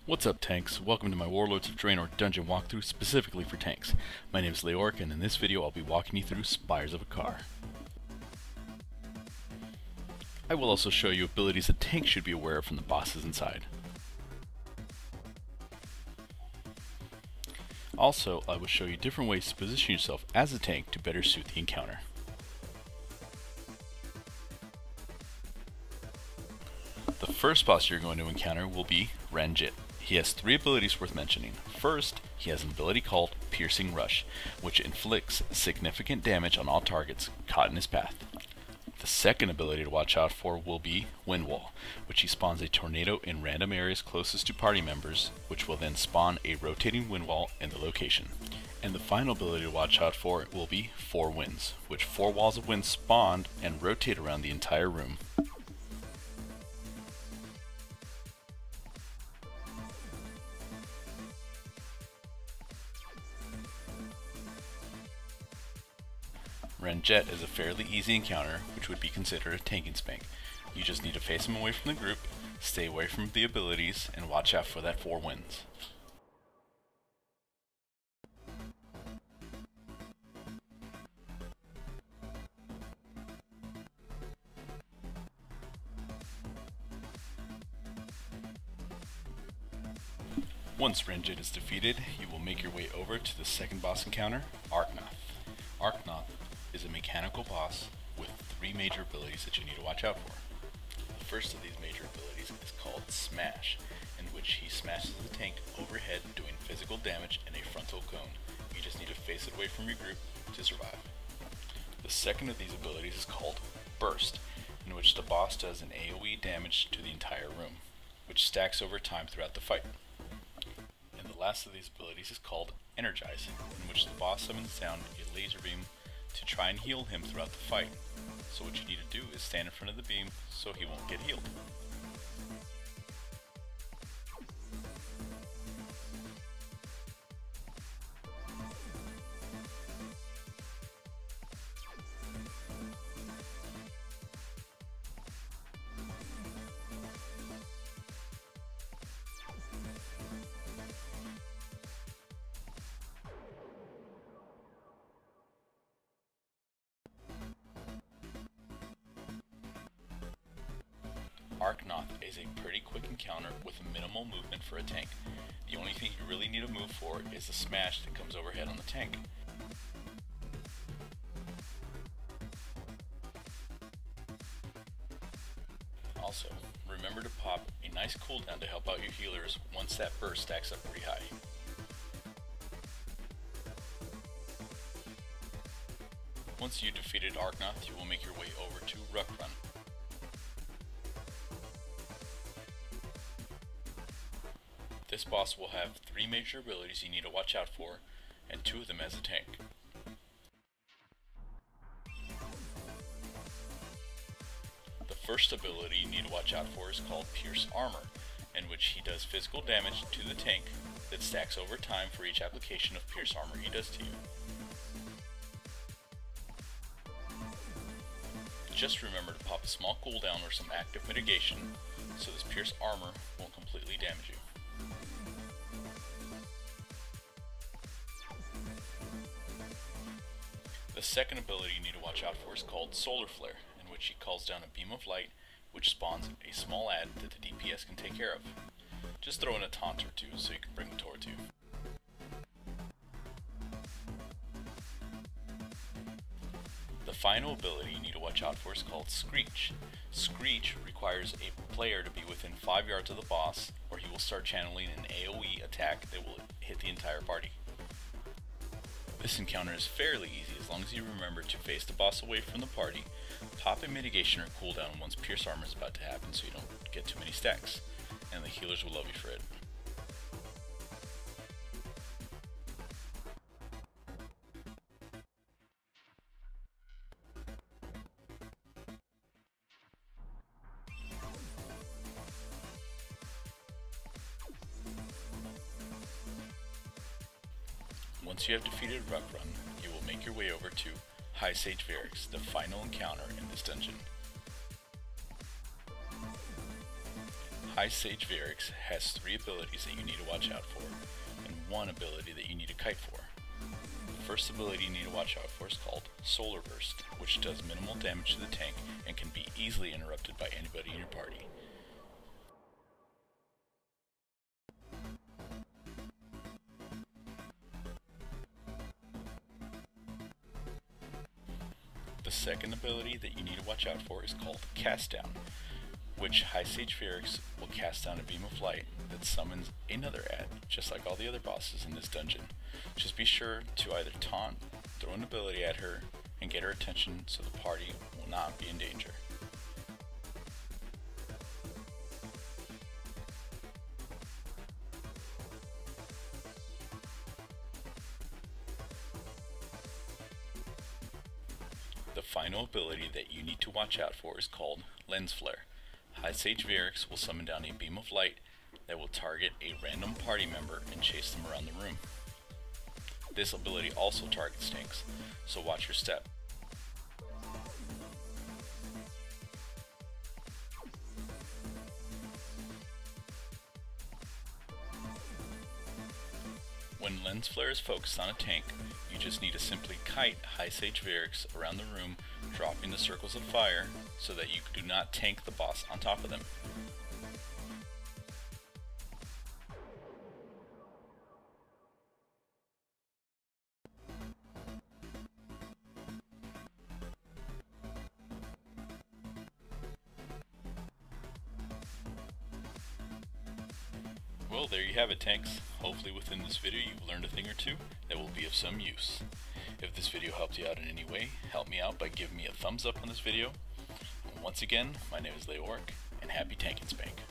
What's up, tanks? Welcome to my Warlords of Draenor dungeon walkthrough specifically for tanks. My name is Leoric, and in this video I'll be walking you through Spires of a Car. I will also show you abilities a tank should be aware of from the bosses inside. Also, I will show you different ways to position yourself as a tank to better suit the encounter. The first boss you're going to encounter will be Ranjit. He has 3 abilities worth mentioning. First, he has an ability called Piercing Rush, which inflicts significant damage on all targets caught in his path. The second ability to watch out for will be Wind Wall, which he spawns a tornado in random areas closest to party members, which will then spawn a rotating wind wall in the location. And the final ability to watch out for will be 4 Winds, which 4 walls of wind spawn and rotate around the entire room. Ranjit is a fairly easy encounter, which would be considered a tanking spank. You just need to face him away from the group, stay away from the abilities, and watch out for that 4 Winds. Once Ranjit is defeated, you will make your way over to the second boss encounter, Arknoth. Arknoth is a mechanical boss with 3 major abilities that you need to watch out for. The first of these major abilities is called Smash, in which he smashes the tank overhead doing physical damage in a frontal cone. You just need to face it away from your group to survive. The second of these abilities is called Burst, in which the boss does an AoE damage to the entire room, which stacks over time throughout the fight. And the last of these abilities is called Energizing, in which the boss summons down a laser beam to try and heal him throughout the fight. So what you need to do is stand in front of the beam so he won't get healed. Arknoth is a pretty quick encounter with minimal movement for a tank. The only thing you really need to move for is the smash that comes overhead on the tank. Also, remember to pop a nice cooldown to help out your healers once that burst stacks up pretty high. Once you've defeated Arknoth, you will make your way over to Ruff. This boss will have 3 major abilities you need to watch out for, and 2 of them as a tank. The first ability you need to watch out for is called Pierce Armor, in which he does physical damage to the tank that stacks over time for each application of Pierce Armor he does to you. Just remember to pop a small cooldown or some active mitigation so this Pierce Armor won't completely damage you. The second ability you need to watch out for is called Solar Flare, in which he calls down a beam of light which spawns a small ad that the DPS can take care of. Just throw in a taunt or 2 so you can bring the torch to you. The final ability you need to watch out for is called Screech. Screech requires a player to be within 5 yards of the boss, or he will start channeling an AoE attack that will hit the entire party. This encounter is fairly easy as long as you remember to face the boss away from the party, pop a mitigation or cooldown once Pierce Armor is about to happen so you don't get too many stacks, and the healers will love you for it. Once you have defeated Ruff, you will make your way over to Age Verax, the final encounter in this dungeon. Age Verax has 3 abilities that you need to watch out for, and 1 ability that you need to kite for. The first ability you need to watch out for is called Solar Burst, which does minimal damage to the tank and can be easily interrupted by anybody in your party. The second ability that you need to watch out for is called Cast Down, which Age Verax will cast down a beam of light that summons another ad, just like all the other bosses in this dungeon. Just be sure to either taunt, throw an ability at her, and get her attention so the party will not be in danger. The final ability that you need to watch out for is called Lens Flare. Age Verax will summon down a beam of light that will target a random party member and chase them around the room. This ability also targets tanks, so watch your step. When Lens Flare is focused on a tank, you just need to simply kite Age Verax around the room, dropping the circles of fire so that you do not tank the boss on top of them. Well, there you have it, tanks. Hopefully within this video you've learned a thing or two that will be of some use. If this video helped you out in any way, help me out by giving me a thumbs up on this video. Once again, my name is WoD, and happy tank and spank.